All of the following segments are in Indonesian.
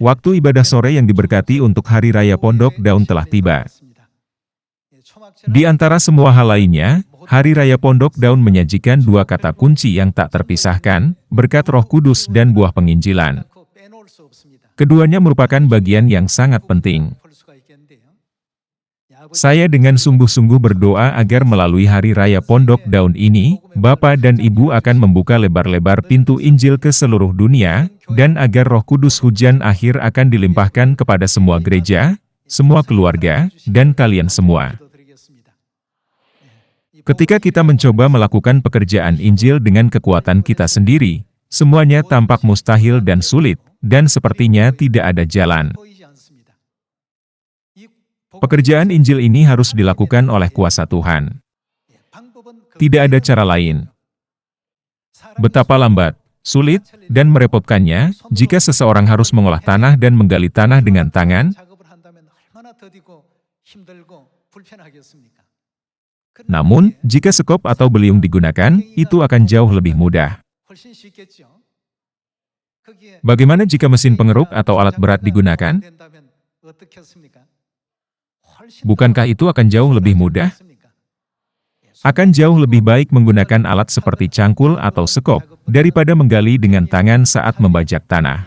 Waktu ibadah sore yang diberkati untuk Hari Raya Pondok Daun telah tiba. Di antara semua hal lainnya, Hari Raya Pondok Daun menyajikan dua kata kunci yang tak terpisahkan, berkat Roh Kudus dan buah penginjilan. Keduanya merupakan bagian yang sangat penting. Saya dengan sungguh-sungguh berdoa agar melalui Hari Raya Pondok Daun ini, Bapak dan Ibu akan membuka lebar-lebar pintu Injil ke seluruh dunia, dan agar Roh Kudus hujan akhir akan dilimpahkan kepada semua gereja, semua keluarga, dan kalian semua. Ketika kita mencoba melakukan pekerjaan Injil dengan kekuatan kita sendiri, semuanya tampak mustahil dan sulit, dan sepertinya tidak ada jalan. Pekerjaan Injil ini harus dilakukan oleh kuasa Tuhan. Tidak ada cara lain. Betapa lambat, sulit, dan merepotkannya jika seseorang harus mengolah tanah dan menggali tanah dengan tangan. Namun, jika sekop atau beliung digunakan, itu akan jauh lebih mudah. Bagaimana jika mesin pengeruk atau alat berat digunakan? Bukankah itu akan jauh lebih mudah? Akan jauh lebih baik menggunakan alat seperti cangkul atau sekop, daripada menggali dengan tangan saat membajak tanah.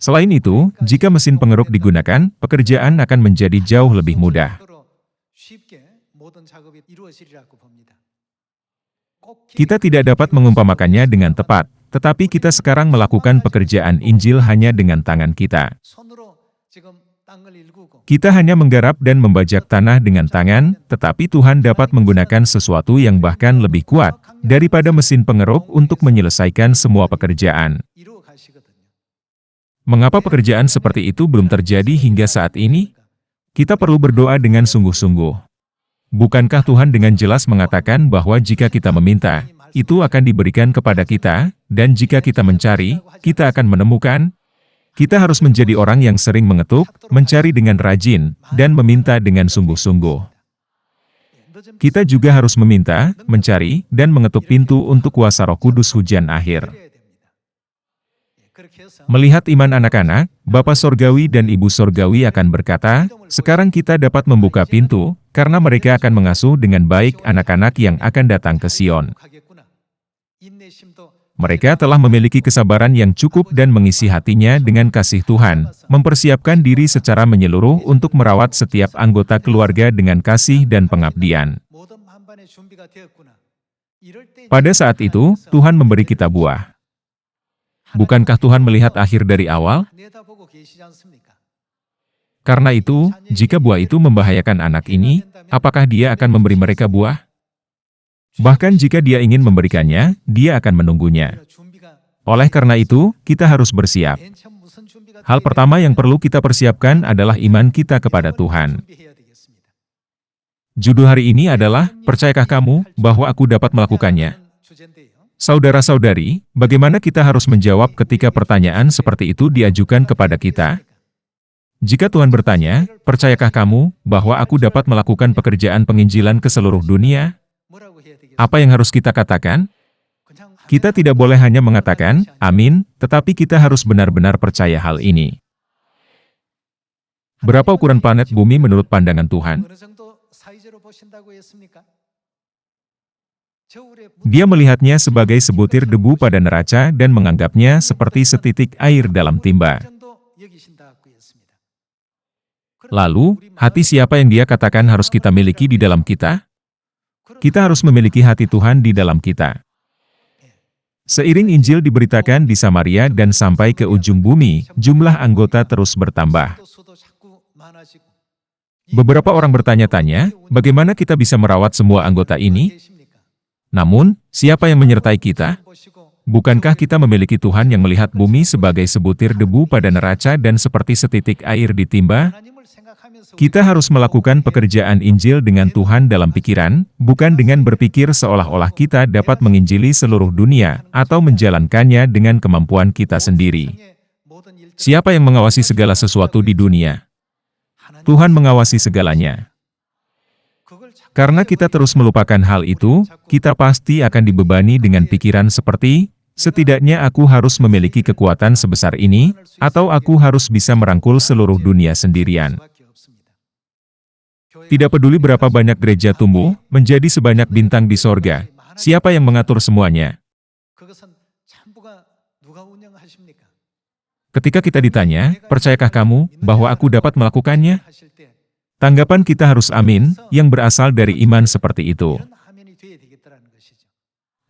Selain itu, jika mesin pengeruk digunakan, pekerjaan akan menjadi jauh lebih mudah. Kita tidak dapat mengumpamakannya dengan tepat, tetapi kita sekarang melakukan pekerjaan Injil hanya dengan tangan kita. Kita hanya menggarap dan membajak tanah dengan tangan, tetapi Tuhan dapat menggunakan sesuatu yang bahkan lebih kuat daripada mesin pengeruk untuk menyelesaikan semua pekerjaan. Mengapa pekerjaan seperti itu belum terjadi hingga saat ini? Kita perlu berdoa dengan sungguh-sungguh. Bukankah Tuhan dengan jelas mengatakan bahwa jika kita meminta, itu akan diberikan kepada kita, dan jika kita mencari, kita akan menemukan? Kita harus menjadi orang yang sering mengetuk, mencari dengan rajin, dan meminta dengan sungguh-sungguh. Kita juga harus meminta, mencari, dan mengetuk pintu untuk kuasa Roh Kudus hujan akhir. Melihat iman anak-anak, Bapa Sorgawi dan Ibu Sorgawi akan berkata, sekarang kita dapat membuka pintu, karena mereka akan mengasuh dengan baik anak-anak yang akan datang ke Sion. Mereka telah memiliki kesabaran yang cukup dan mengisi hatinya dengan kasih Tuhan, mempersiapkan diri secara menyeluruh untuk merawat setiap anggota keluarga dengan kasih dan pengabdian. Pada saat itu, Tuhan memberi kita buah. Bukankah Tuhan melihat akhir dari awal? Karena itu, jika buah itu membahayakan anak ini, apakah Dia akan memberi mereka buah? Bahkan jika Dia ingin memberikannya, Dia akan menunggunya. Oleh karena itu, kita harus bersiap. Hal pertama yang perlu kita persiapkan adalah iman kita kepada Tuhan. Judul hari ini adalah, percayakah kamu bahwa aku dapat melakukannya? Saudara-saudari, bagaimana kita harus menjawab ketika pertanyaan seperti itu diajukan kepada kita? Jika Tuhan bertanya, percayakah kamu bahwa aku dapat melakukan pekerjaan penginjilan ke seluruh dunia? Apa yang harus kita katakan? Kita tidak boleh hanya mengatakan, amin, tetapi kita harus benar-benar percaya hal ini. Berapa ukuran planet bumi menurut pandangan Tuhan? Dia melihatnya sebagai sebutir debu pada neraca dan menganggapnya seperti setitik air dalam timba. Lalu, hati siapa yang Dia katakan harus kita miliki di dalam kita? Kita harus memiliki hati Tuhan di dalam kita. Seiring Injil diberitakan di Samaria dan sampai ke ujung bumi, jumlah anggota terus bertambah. Beberapa orang bertanya-tanya, bagaimana kita bisa merawat semua anggota ini? Namun, siapa yang menyertai kita? Bukankah kita memiliki Tuhan yang melihat bumi sebagai sebutir debu pada neraca dan seperti setitik air di timba? Kita harus melakukan pekerjaan Injil dengan Tuhan dalam pikiran, bukan dengan berpikir seolah-olah kita dapat menginjili seluruh dunia, atau menjalankannya dengan kemampuan kita sendiri. Siapa yang mengawasi segala sesuatu di dunia? Tuhan mengawasi segalanya. Karena kita terus melupakan hal itu, kita pasti akan dibebani dengan pikiran seperti, Setidaknya aku harus memiliki kekuatan sebesar ini, atau aku harus bisa merangkul seluruh dunia sendirian. Tidak peduli berapa banyak gereja tumbuh, menjadi sebanyak bintang di sorga. Siapa yang mengatur semuanya? Ketika kita ditanya, percayakah kamu bahwa aku dapat melakukannya? Tanggapan kita harus amin, yang berasal dari iman seperti itu.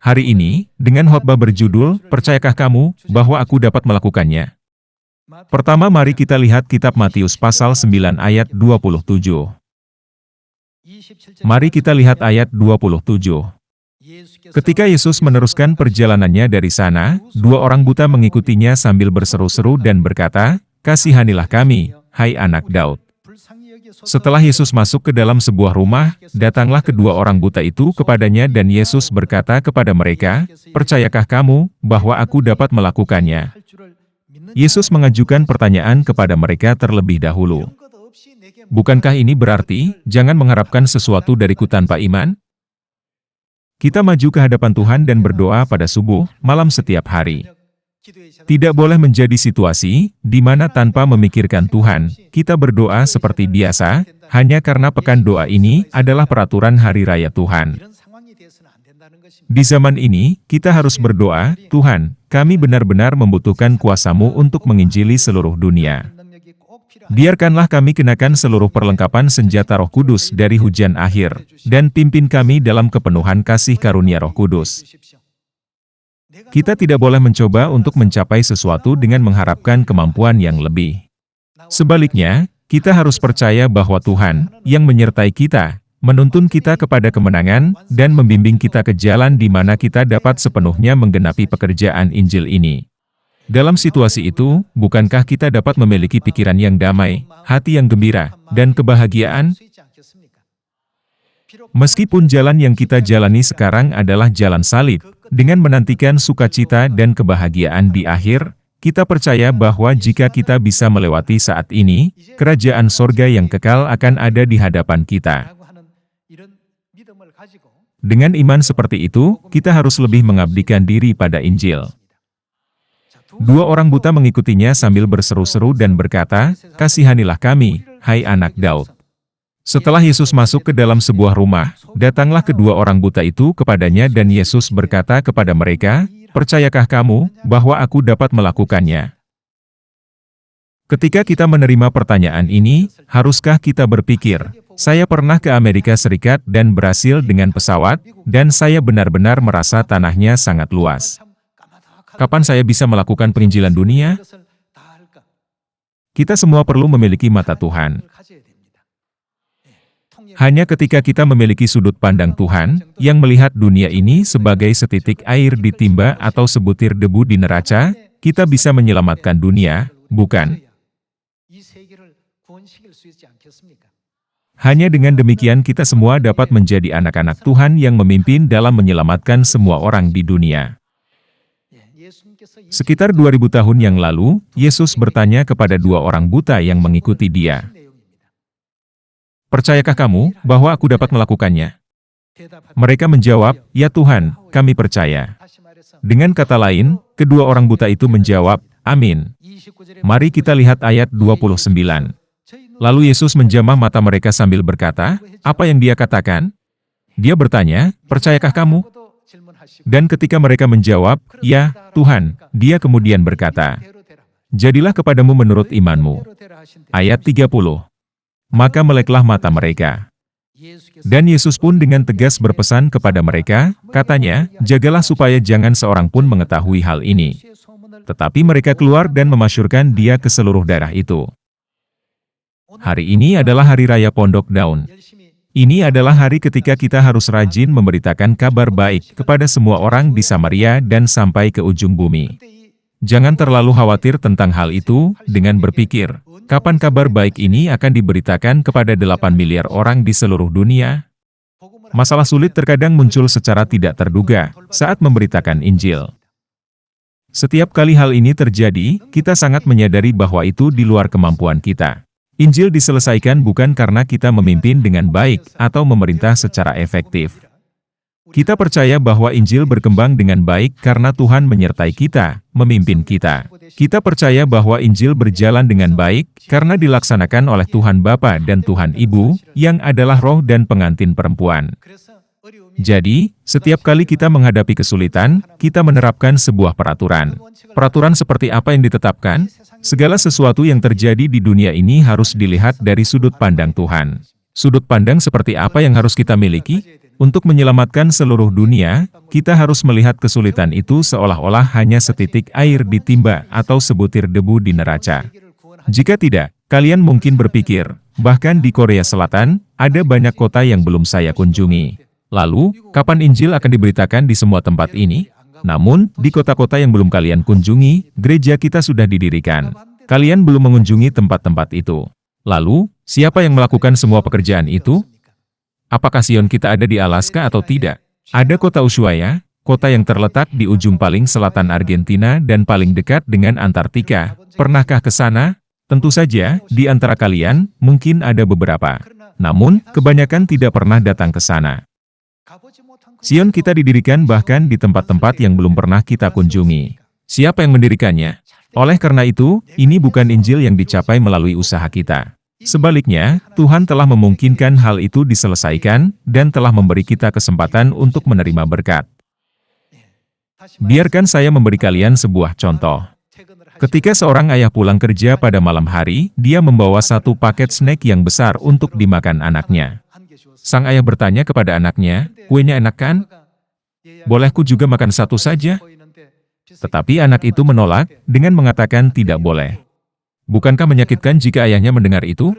Hari ini, dengan khotbah berjudul, percayakah kamu bahwa aku dapat melakukannya? Pertama mari kita lihat kitab Matius pasal 9 ayat 27. Mari kita lihat ayat 27. Ketika Yesus meneruskan perjalanannya dari sana, dua orang buta mengikutinya sambil berseru-seru dan berkata, "Kasihanilah kami, hai anak Daud." Setelah Yesus masuk ke dalam sebuah rumah, datanglah kedua orang buta itu kepadanya dan Yesus berkata kepada mereka, "Percayakah kamu bahwa aku dapat melakukannya?" Yesus mengajukan pertanyaan kepada mereka terlebih dahulu. Bukankah ini berarti, jangan mengharapkan sesuatu dariku tanpa iman? Kita maju ke hadapan Tuhan dan berdoa pada subuh, malam setiap hari. Tidak boleh menjadi situasi, di mana tanpa memikirkan Tuhan, kita berdoa seperti biasa, hanya karena pekan doa ini adalah peraturan hari raya Tuhan. Di zaman ini, kita harus berdoa, "Tuhan, kami benar-benar membutuhkan kuasa-Mu untuk menginjili seluruh dunia. Biarkanlah kami kenakan seluruh perlengkapan senjata Roh Kudus dari hujan akhir, dan pimpin kami dalam kepenuhan kasih karunia Roh Kudus." Kita tidak boleh mencoba untuk mencapai sesuatu dengan mengharapkan kemampuan yang lebih. Sebaliknya, kita harus percaya bahwa Tuhan, yang menyertai kita, menuntun kita kepada kemenangan, dan membimbing kita ke jalan di mana kita dapat sepenuhnya menggenapi pekerjaan Injil ini. Dalam situasi itu, bukankah kita dapat memiliki pikiran yang damai, hati yang gembira, dan kebahagiaan? Meskipun jalan yang kita jalani sekarang adalah jalan salib, dengan menantikan sukacita dan kebahagiaan di akhir, kita percaya bahwa jika kita bisa melewati saat ini, kerajaan sorga yang kekal akan ada di hadapan kita. Dengan iman seperti itu, kita harus lebih mengabdikan diri pada Injil. Dua orang buta mengikutinya sambil berseru-seru dan berkata, "Kasihanilah kami, hai anak Daud." Setelah Yesus masuk ke dalam sebuah rumah, datanglah kedua orang buta itu kepadanya dan Yesus berkata kepada mereka, "Percayakah kamu bahwa aku dapat melakukannya?" Ketika kita menerima pertanyaan ini, haruskah kita berpikir, "Saya pernah ke Amerika Serikat dan berhasil dengan pesawat, dan saya benar-benar merasa tanahnya sangat luas. Kapan saya bisa melakukan penginjilan dunia?" Kita semua perlu memiliki mata Tuhan. Hanya ketika kita memiliki sudut pandang Tuhan, yang melihat dunia ini sebagai setitik air di timba atau sebutir debu di neraca, kita bisa menyelamatkan dunia, bukan? Hanya dengan demikian kita semua dapat menjadi anak-anak Tuhan yang memimpin dalam menyelamatkan semua orang di dunia. Sekitar 2000 tahun yang lalu, Yesus bertanya kepada dua orang buta yang mengikuti Dia, "Percayakah kamu bahwa aku dapat melakukannya?" Mereka menjawab, "Ya Tuhan, kami percaya." Dengan kata lain, kedua orang buta itu menjawab, "Amin." Mari kita lihat ayat 29. Lalu Yesus menjamah mata mereka sambil berkata, "Apa yang Dia katakan?" Dia bertanya, "Percayakah kamu?" Dan ketika mereka menjawab, "Ya, Tuhan," Dia kemudian berkata, "Jadilah kepadamu menurut imanmu." Ayat 30. Maka meleklah mata mereka. Dan Yesus pun dengan tegas berpesan kepada mereka, katanya, "Jagalah supaya jangan seorang pun mengetahui hal ini." Tetapi mereka keluar dan memasyurkan Dia ke seluruh daerah itu. Hari ini adalah Hari Raya Pondok Daun. Ini adalah hari ketika kita harus rajin memberitakan kabar baik kepada semua orang di Samaria dan sampai ke ujung bumi. Jangan terlalu khawatir tentang hal itu, dengan berpikir, kapan kabar baik ini akan diberitakan kepada 8 miliar orang di seluruh dunia? Masalah sulit terkadang muncul secara tidak terduga saat memberitakan Injil. Setiap kali hal ini terjadi, kita sangat menyadari bahwa itu di luar kemampuan kita. Injil diselesaikan bukan karena kita memimpin dengan baik atau memerintah secara efektif. Kita percaya bahwa Injil berkembang dengan baik karena Tuhan menyertai kita, memimpin kita. Kita percaya bahwa Injil berjalan dengan baik karena dilaksanakan oleh Tuhan Bapa dan Tuhan Ibu, yang adalah roh dan pengantin perempuan. Jadi, setiap kali kita menghadapi kesulitan, kita menerapkan sebuah peraturan. Peraturan seperti apa yang ditetapkan? Segala sesuatu yang terjadi di dunia ini harus dilihat dari sudut pandang Tuhan. Sudut pandang seperti apa yang harus kita miliki? Untuk menyelamatkan seluruh dunia, kita harus melihat kesulitan itu seolah-olah hanya setitik air di timba atau sebutir debu di neraca. Jika tidak, kalian mungkin berpikir, bahkan di Korea Selatan, ada banyak kota yang belum saya kunjungi. Lalu, kapan Injil akan diberitakan di semua tempat ini? Namun, di kota-kota yang belum kalian kunjungi, gereja kita sudah didirikan. Kalian belum mengunjungi tempat-tempat itu. Lalu, siapa yang melakukan semua pekerjaan itu? Apakah Sion kita ada di Alaska atau tidak? Ada kota Ushuaia, kota yang terletak di ujung paling selatan Argentina dan paling dekat dengan Antartika. Pernahkah ke sana? Tentu saja, di antara kalian, mungkin ada beberapa. Namun, kebanyakan tidak pernah datang ke sana. Sion kita didirikan bahkan di tempat-tempat yang belum pernah kita kunjungi. Siapa yang mendirikannya? Oleh karena itu, ini bukan Injil yang dicapai melalui usaha kita. Sebaliknya, Tuhan telah memungkinkan hal itu diselesaikan dan telah memberi kita kesempatan untuk menerima berkat. Biarkan saya memberi kalian sebuah contoh. Ketika seorang ayah pulang kerja pada malam hari, dia membawa satu paket snack yang besar untuk dimakan anaknya. Sang ayah bertanya kepada anaknya, "Kuenya enak kan? Bolehku juga makan satu saja?" Tetapi anak itu menolak dengan mengatakan tidak boleh. Bukankah menyakitkan jika ayahnya mendengar itu?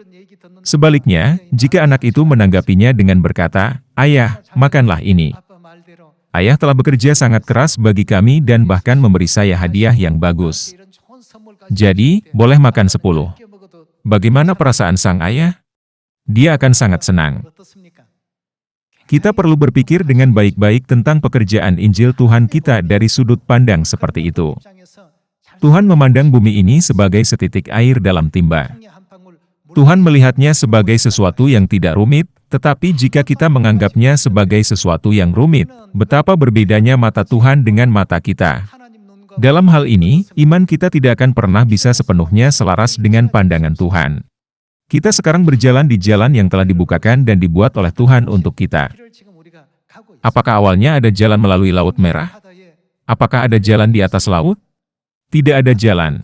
Sebaliknya, jika anak itu menanggapinya dengan berkata, "Ayah, makanlah ini. Ayah telah bekerja sangat keras bagi kami dan bahkan memberi saya hadiah yang bagus. Jadi, boleh makan 10." Bagaimana perasaan sang ayah? Dia akan sangat senang. Kita perlu berpikir dengan baik-baik tentang pekerjaan Injil Tuhan kita dari sudut pandang seperti itu. Tuhan memandang bumi ini sebagai setitik air dalam timba. Tuhan melihatnya sebagai sesuatu yang tidak rumit, tetapi jika kita menganggapnya sebagai sesuatu yang rumit, betapa berbedanya mata Tuhan dengan mata kita. Dalam hal ini, iman kita tidak akan pernah bisa sepenuhnya selaras dengan pandangan Tuhan. Kita sekarang berjalan di jalan yang telah dibukakan dan dibuat oleh Tuhan untuk kita. Apakah awalnya ada jalan melalui Laut Merah? Apakah ada jalan di atas laut? Tidak ada jalan.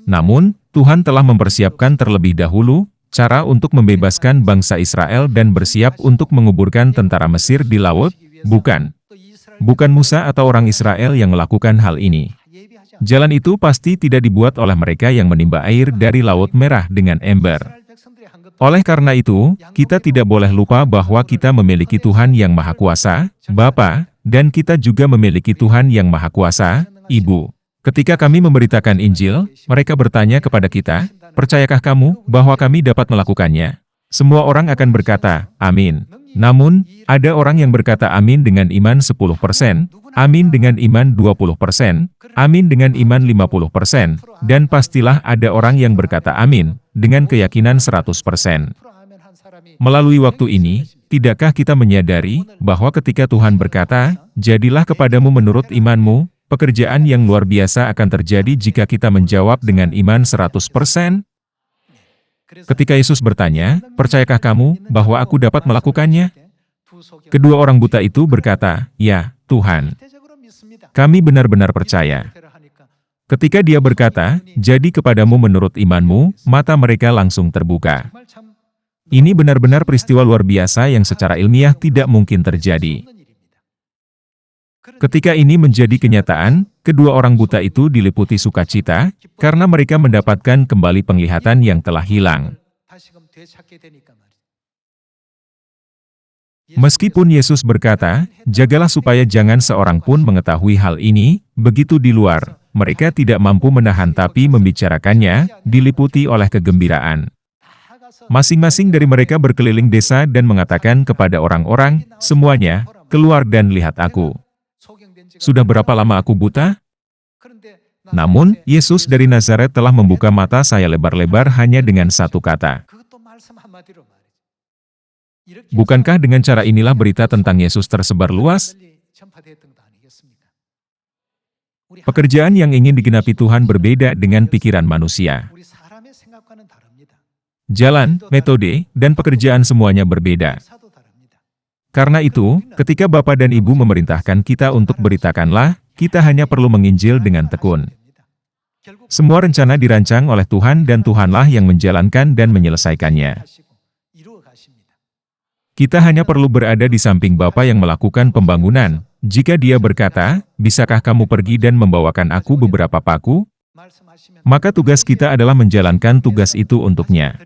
Namun, Tuhan telah mempersiapkan terlebih dahulu cara untuk membebaskan bangsa Israel dan bersiap untuk menguburkan tentara Mesir di laut, bukan? Bukan Musa atau orang Israel yang melakukan hal ini. Jalan itu pasti tidak dibuat oleh mereka yang menimba air dari Laut Merah dengan ember. Oleh karena itu, kita tidak boleh lupa bahwa kita memiliki Tuhan yang Maha Kuasa, Bapa, dan kita juga memiliki Tuhan yang Maha Kuasa, Ibu. Ketika kami memberitakan Injil, mereka bertanya kepada kita, "Percayakah kamu bahwa kami dapat melakukannya?" Semua orang akan berkata, "Amin." Namun, ada orang yang berkata amin dengan iman 10%, amin dengan iman 20%, amin dengan iman 50%, dan pastilah ada orang yang berkata amin dengan keyakinan 100%. Melalui waktu ini, tidakkah kita menyadari bahwa ketika Tuhan berkata, "Jadilah kepadamu menurut imanmu," pekerjaan yang luar biasa akan terjadi jika kita menjawab dengan iman 100%? Ketika Yesus bertanya, "Percayakah kamu bahwa aku dapat melakukannya?" Kedua orang buta itu berkata, "Ya, Tuhan. Kami benar-benar percaya." Ketika dia berkata, "Jadi kepadamu menurut imanmu," mata mereka langsung terbuka. Ini benar-benar peristiwa luar biasa yang secara ilmiah tidak mungkin terjadi. Ketika ini menjadi kenyataan, kedua orang buta itu diliputi sukacita, karena mereka mendapatkan kembali penglihatan yang telah hilang. Meskipun Yesus berkata, "Jagalah supaya jangan seorang pun mengetahui hal ini," begitu di luar, mereka tidak mampu menahan tapi membicarakannya, diliputi oleh kegembiraan. Masing-masing dari mereka berkeliling desa dan mengatakan kepada orang-orang, "Semuanya, keluar dan lihat aku. Sudah berapa lama aku buta?" Namun, Yesus dari Nazaret telah membuka mata saya lebar-lebar hanya dengan satu kata. Bukankah dengan cara inilah berita tentang Yesus tersebar luas? Pekerjaan yang ingin digenapi Tuhan berbeda dengan pikiran manusia. Jalan, metode, dan pekerjaan semuanya berbeda. Karena itu, ketika Bapa dan Ibu memerintahkan kita untuk beritakanlah, kita hanya perlu menginjil dengan tekun. Semua rencana dirancang oleh Tuhan dan Tuhanlah yang menjalankan dan menyelesaikannya. Kita hanya perlu berada di samping Bapa yang melakukan pembangunan. Jika Dia berkata, "Bisakah kamu pergi dan membawakan aku beberapa paku?" Maka tugas kita adalah menjalankan tugas itu untuknya.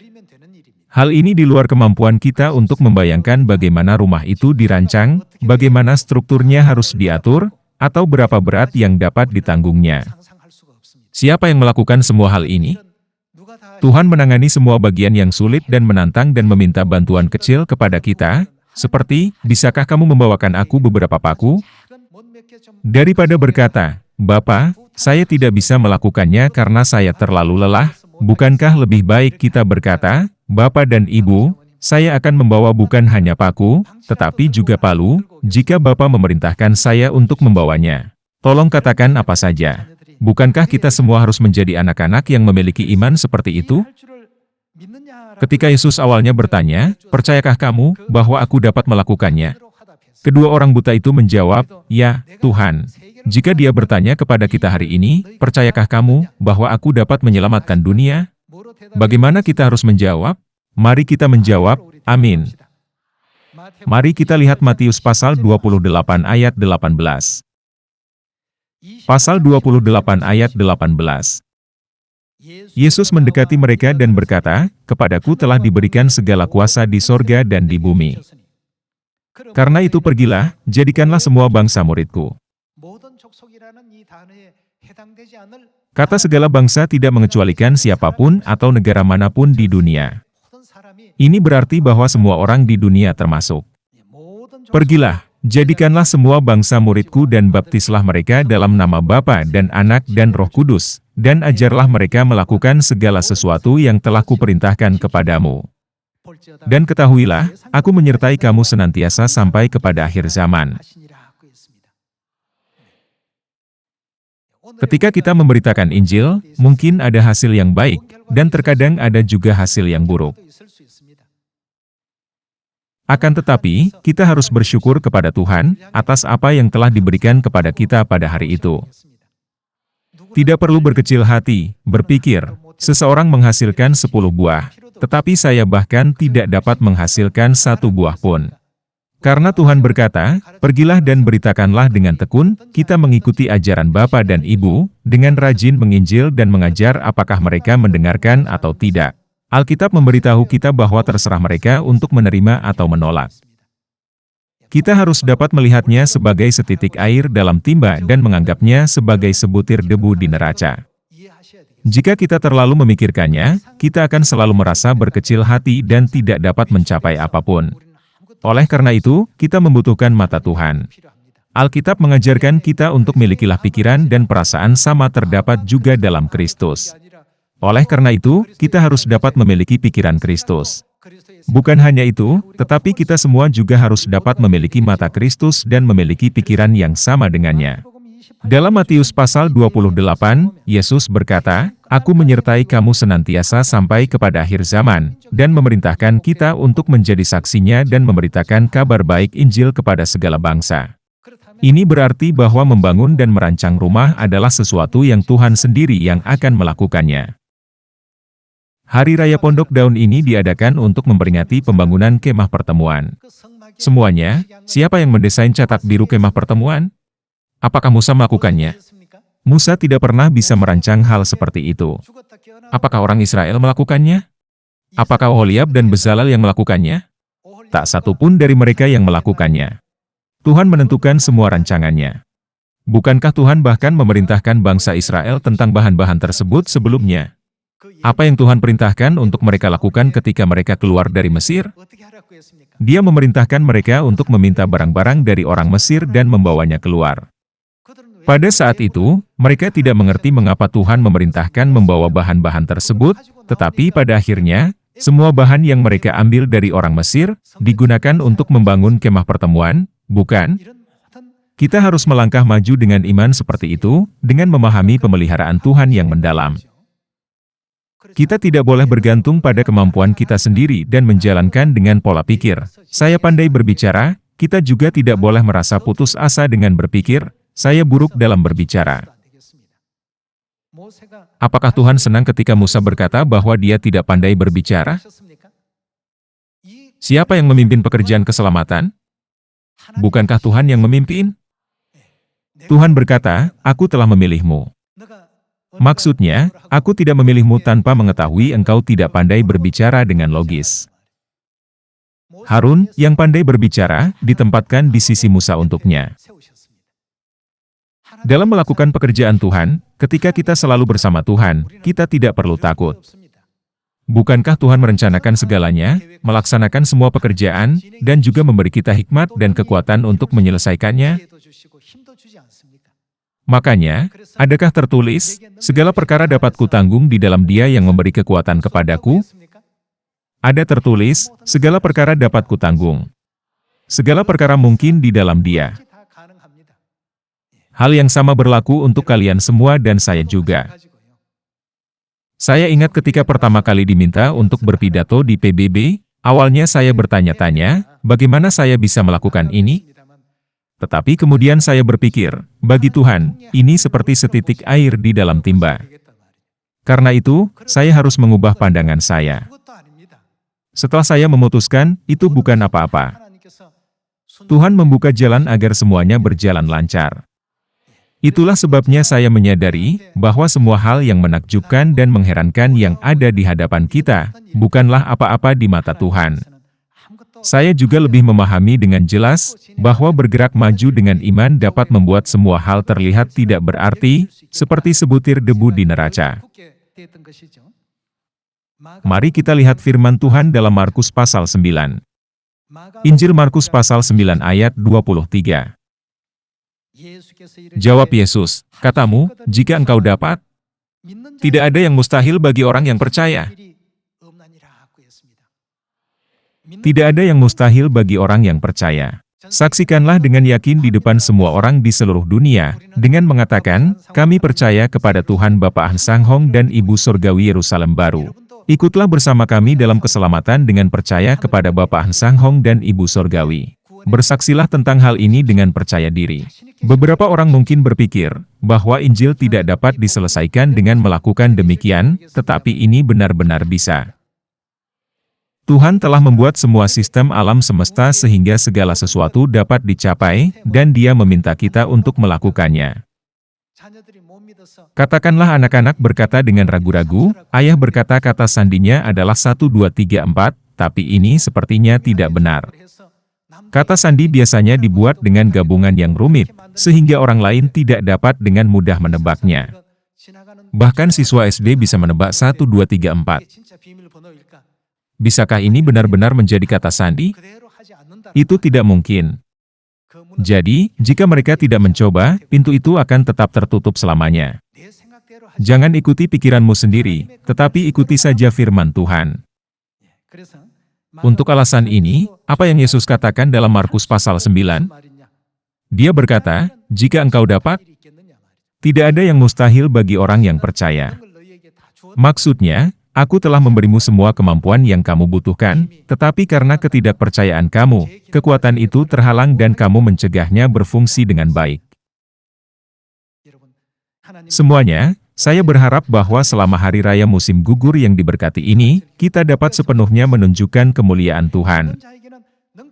Hal ini di luar kemampuan kita untuk membayangkan bagaimana rumah itu dirancang, bagaimana strukturnya harus diatur, atau berapa berat yang dapat ditanggungnya. Siapa yang melakukan semua hal ini? Tuhan menangani semua bagian yang sulit dan menantang dan meminta bantuan kecil kepada kita, seperti, "Bisakah kamu membawakan aku beberapa paku?" Daripada berkata, "Bapa, saya tidak bisa melakukannya karena saya terlalu lelah," bukankah lebih baik kita berkata, "Bapa dan Ibu, saya akan membawa bukan hanya paku, tetapi juga palu, jika Bapa memerintahkan saya untuk membawanya." Tolong katakan apa saja. Bukankah kita semua harus menjadi anak-anak yang memiliki iman seperti itu? Ketika Yesus awalnya bertanya, "Percayakah kamu bahwa aku dapat melakukannya?" Kedua orang buta itu menjawab, "Ya, Tuhan." Jika Dia bertanya kepada kita hari ini, "Percayakah kamu bahwa aku dapat menyelamatkan dunia?" Bagaimana kita harus menjawab? Mari kita menjawab, "Amin." Mari kita lihat Matius pasal 28 ayat 18. Pasal 28 ayat 18. Yesus mendekati mereka dan berkata, "Kepadaku telah diberikan segala kuasa di sorga dan di bumi. Karena itu pergilah, jadikanlah semua bangsa muridku." Kata segala bangsa tidak mengecualikan siapapun atau negara manapun di dunia. Ini berarti bahwa semua orang di dunia termasuk. Pergilah, jadikanlah semua bangsa muridku dan baptislah mereka dalam nama Bapa dan Anak dan Roh Kudus, dan ajarlah mereka melakukan segala sesuatu yang telah kuperintahkan kepadamu. Dan ketahuilah, aku menyertai kamu senantiasa sampai kepada akhir zaman. Ketika kita memberitakan Injil, mungkin ada hasil yang baik, dan terkadang ada juga hasil yang buruk. Akan tetapi, kita harus bersyukur kepada Tuhan atas apa yang telah diberikan kepada kita pada hari itu. Tidak perlu berkecil hati, berpikir, "Seseorang menghasilkan 10 buah, tetapi saya bahkan tidak dapat menghasilkan 1 buah pun." Karena Tuhan berkata, "Pergilah dan beritakanlah dengan tekun," kita mengikuti ajaran Bapa dan Ibu, dengan rajin menginjil dan mengajar apakah mereka mendengarkan atau tidak. Alkitab memberitahu kita bahwa terserah mereka untuk menerima atau menolak. Kita harus dapat melihatnya sebagai setitik air dalam timba dan menganggapnya sebagai sebutir debu di neraca. Jika kita terlalu memikirkannya, kita akan selalu merasa berkecil hati dan tidak dapat mencapai apapun. Oleh karena itu, kita membutuhkan mata Tuhan. Alkitab mengajarkan kita untuk milikilah pikiran dan perasaan sama terdapat juga dalam Kristus. Oleh karena itu, kita harus dapat memiliki pikiran Kristus. Bukan hanya itu, tetapi kita semua juga harus dapat memiliki mata Kristus dan memiliki pikiran yang sama dengannya. Dalam Matius pasal 28, Yesus berkata, "Aku menyertai kamu senantiasa sampai kepada akhir zaman," dan memerintahkan kita untuk menjadi saksinya dan memberitakan kabar baik Injil kepada segala bangsa. Ini berarti bahwa membangun dan merancang rumah adalah sesuatu yang Tuhan sendiri yang akan melakukannya. Hari Raya Pondok Daun ini diadakan untuk memperingati pembangunan kemah pertemuan. Semuanya, siapa yang mendesain cetak biru kemah pertemuan? Apakah Musa melakukannya? Musa tidak pernah bisa merancang hal seperti itu. Apakah orang Israel melakukannya? Apakah Oholiab dan Bezalel yang melakukannya? Tak satu pun dari mereka yang melakukannya. Tuhan menentukan semua rancangannya. Bukankah Tuhan bahkan memerintahkan bangsa Israel tentang bahan-bahan tersebut sebelumnya? Apa yang Tuhan perintahkan untuk mereka lakukan ketika mereka keluar dari Mesir? Dia memerintahkan mereka untuk meminta barang-barang dari orang Mesir dan membawanya keluar. Pada saat itu, mereka tidak mengerti mengapa Tuhan memerintahkan membawa bahan-bahan tersebut, tetapi pada akhirnya, Semua bahan yang mereka ambil dari orang Mesir, digunakan untuk membangun kemah pertemuan, bukan? Kita harus melangkah maju dengan iman seperti itu, dengan memahami pemeliharaan Tuhan yang mendalam. Kita tidak boleh bergantung pada kemampuan kita sendiri dan menjalankan dengan pola pikir. Saya pandai berbicara, kita juga tidak boleh merasa putus asa dengan berpikir, saya buruk dalam berbicara. Apakah Tuhan senang ketika Musa berkata bahwa dia tidak pandai berbicara? Siapa yang memimpin pekerjaan keselamatan? Bukankah Tuhan yang memimpin? Tuhan berkata, "Aku telah memilihmu." Maksudnya, aku tidak memilihmu tanpa mengetahui engkau tidak pandai berbicara dengan logis. Harun, yang pandai berbicara, ditempatkan di sisi Musa untuknya. Dalam melakukan pekerjaan Tuhan, ketika kita selalu bersama Tuhan, kita tidak perlu takut. Bukankah Tuhan merencanakan segalanya, melaksanakan semua pekerjaan, dan juga memberi kita hikmat dan kekuatan untuk menyelesaikannya? Makanya, adakah tertulis, segala perkara dapat kutanggung di dalam Dia yang memberi kekuatan kepadaku? Ada tertulis, segala perkara dapat kutanggung. Segala perkara mungkin di dalam Dia. Hal yang sama berlaku untuk kalian semua dan saya juga. Saya ingat ketika pertama kali diminta untuk berpidato di PBB, awalnya saya bertanya-tanya, bagaimana saya bisa melakukan ini? Tetapi kemudian saya berpikir, bagi Tuhan, ini seperti setitik air di dalam timba. Karena itu, saya harus mengubah pandangan saya. Setelah saya memutuskan, itu bukan apa-apa. Tuhan membuka jalan agar semuanya berjalan lancar. Itulah sebabnya saya menyadari bahwa semua hal yang menakjubkan dan mengherankan yang ada di hadapan kita, bukanlah apa-apa di mata Tuhan. Saya juga lebih memahami dengan jelas bahwa bergerak maju dengan iman dapat membuat semua hal terlihat tidak berarti, seperti sebutir debu di neraca. Mari kita lihat firman Tuhan dalam Markus pasal 9. Injil Markus pasal 9 ayat 23. Jawab Yesus, "Katamu, jika engkau dapat, tidak ada yang mustahil bagi orang yang percaya." Tidak ada yang mustahil bagi orang yang percaya. Saksikanlah dengan yakin di depan semua orang di seluruh dunia, dengan mengatakan, "Kami percaya kepada Tuhan Bapa Sang Hong dan Ibu Surgawi Yerusalem Baru." Ikutlah bersama kami dalam keselamatan dengan percaya kepada Bapa Sang Hong dan Ibu Surgawi. Bersaksilah tentang hal ini dengan percaya diri. Beberapa orang mungkin berpikir bahwa Injil tidak dapat diselesaikan dengan melakukan demikian, tetapi ini benar-benar bisa. Tuhan telah membuat semua sistem alam semesta sehingga segala sesuatu dapat dicapai, dan Dia meminta kita untuk melakukannya. Katakanlah anak-anak berkata dengan ragu-ragu, "Ayah berkata kata sandinya adalah 1, 2, 3, 4, tapi ini sepertinya tidak benar." Kata sandi biasanya dibuat dengan gabungan yang rumit, sehingga orang lain tidak dapat dengan mudah menebaknya. Bahkan siswa SD bisa menebak 1, 2, 3, 4. Bisakah ini benar-benar menjadi kata sandi? Itu tidak mungkin. Jadi, jika mereka tidak mencoba, pintu itu akan tetap tertutup selamanya. Jangan ikuti pikiranmu sendiri, tetapi ikuti saja firman Tuhan. Untuk alasan ini, apa yang Yesus katakan dalam Markus pasal 9? Dia berkata, "Jika engkau dapat, tidak ada yang mustahil bagi orang yang percaya." Maksudnya, aku telah memberimu semua kemampuan yang kamu butuhkan, tetapi karena ketidakpercayaan kamu, kekuatan itu terhalang dan kamu mencegahnya berfungsi dengan baik. Semuanya, saya berharap bahwa selama hari raya musim gugur yang diberkati ini, kita dapat sepenuhnya menunjukkan kemuliaan Tuhan.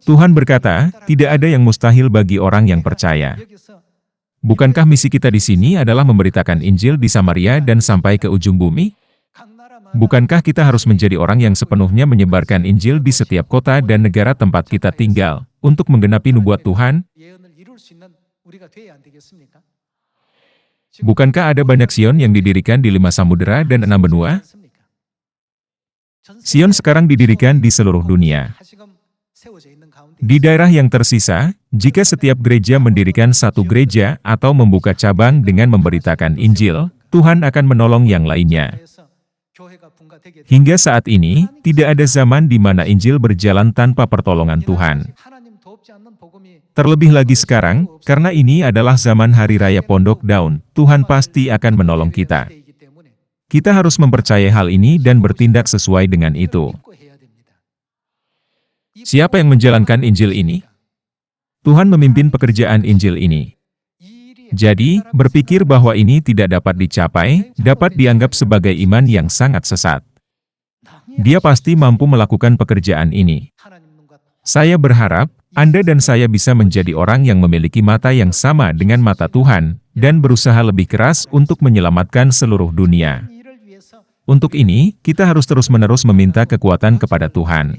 Tuhan berkata, tidak ada yang mustahil bagi orang yang percaya. Bukankah misi kita di sini adalah memberitakan Injil di Samaria dan sampai ke ujung bumi? Bukankah kita harus menjadi orang yang sepenuhnya menyebarkan Injil di setiap kota dan negara tempat kita tinggal, untuk menggenapi nubuat Tuhan? Bukankah ada banyak Sion yang didirikan di 5 samudera dan 6 benua? Sion sekarang didirikan di seluruh dunia. Di daerah yang tersisa, jika setiap gereja mendirikan satu gereja atau membuka cabang dengan memberitakan Injil, Tuhan akan menolong yang lainnya. Hingga saat ini, tidak ada zaman di mana Injil berjalan tanpa pertolongan Tuhan. Terlebih lagi sekarang, karena ini adalah zaman Hari Raya Pondok Daun, Tuhan pasti akan menolong kita. Kita harus mempercayai hal ini dan bertindak sesuai dengan itu. Siapa yang menjalankan Injil ini? Tuhan memimpin pekerjaan Injil ini. Jadi, berpikir bahwa ini tidak dapat dicapai, dapat dianggap sebagai iman yang sangat sesat. Dia pasti mampu melakukan pekerjaan ini. Saya berharap, Anda dan saya bisa menjadi orang yang memiliki mata yang sama dengan mata Tuhan, dan berusaha lebih keras untuk menyelamatkan seluruh dunia. Untuk ini, kita harus terus-menerus meminta kekuatan kepada Tuhan.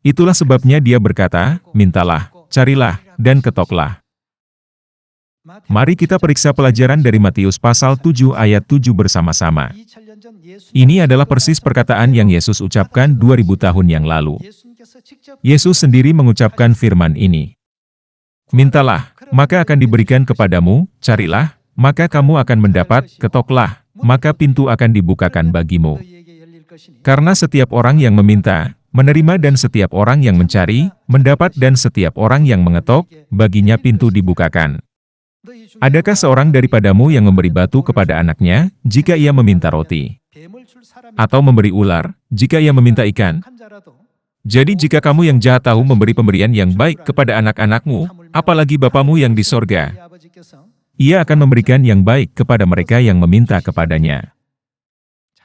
Itulah sebabnya Dia berkata, mintalah, carilah, dan ketoklah. Mari kita periksa pelajaran dari Matius pasal 7 ayat 7 bersama-sama. Ini adalah persis perkataan yang Yesus ucapkan 2000 tahun yang lalu. Yesus sendiri mengucapkan firman ini. Mintalah, maka akan diberikan kepadamu, carilah, maka kamu akan mendapat, ketoklah, maka pintu akan dibukakan bagimu. Karena setiap orang yang meminta, menerima, dan setiap orang yang mencari, mendapat, dan setiap orang yang mengetok, baginya pintu dibukakan. Adakah seorang daripadamu yang memberi batu kepada anaknya, jika ia meminta roti? Atau memberi ular, jika ia meminta ikan? Jadi jika kamu yang jahat tahu memberi pemberian yang baik kepada anak-anakmu, apalagi Bapamu yang di sorga, Ia akan memberikan yang baik kepada mereka yang meminta kepadanya.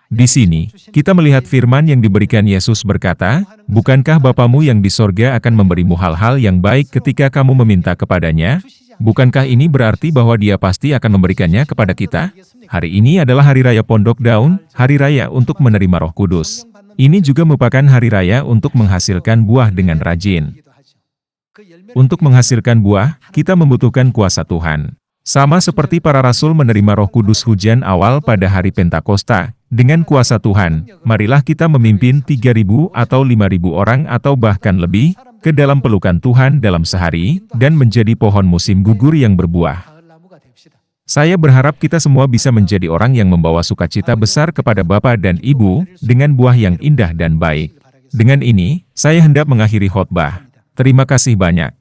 Di sini, kita melihat firman yang diberikan Yesus berkata, bukankah Bapamu yang di sorga akan memberimu hal-hal yang baik ketika kamu meminta kepadanya? Bukankah ini berarti bahwa Dia pasti akan memberikannya kepada kita? Hari ini adalah Hari Raya Pondok Daun, Hari Raya untuk menerima Roh Kudus. Ini juga merupakan Hari Raya untuk menghasilkan buah dengan rajin. Untuk menghasilkan buah, kita membutuhkan kuasa Tuhan. Sama seperti para rasul menerima Roh Kudus hujan awal pada hari Pentakosta, dengan kuasa Tuhan, marilah kita memimpin 3.000 atau 5.000 orang atau bahkan lebih, ke dalam pelukan Tuhan dalam sehari, dan menjadi pohon musim gugur yang berbuah. Saya berharap kita semua bisa menjadi orang yang membawa sukacita besar kepada Bapa dan Ibu, dengan buah yang indah dan baik. Dengan ini, saya hendak mengakhiri khotbah. Terima kasih banyak.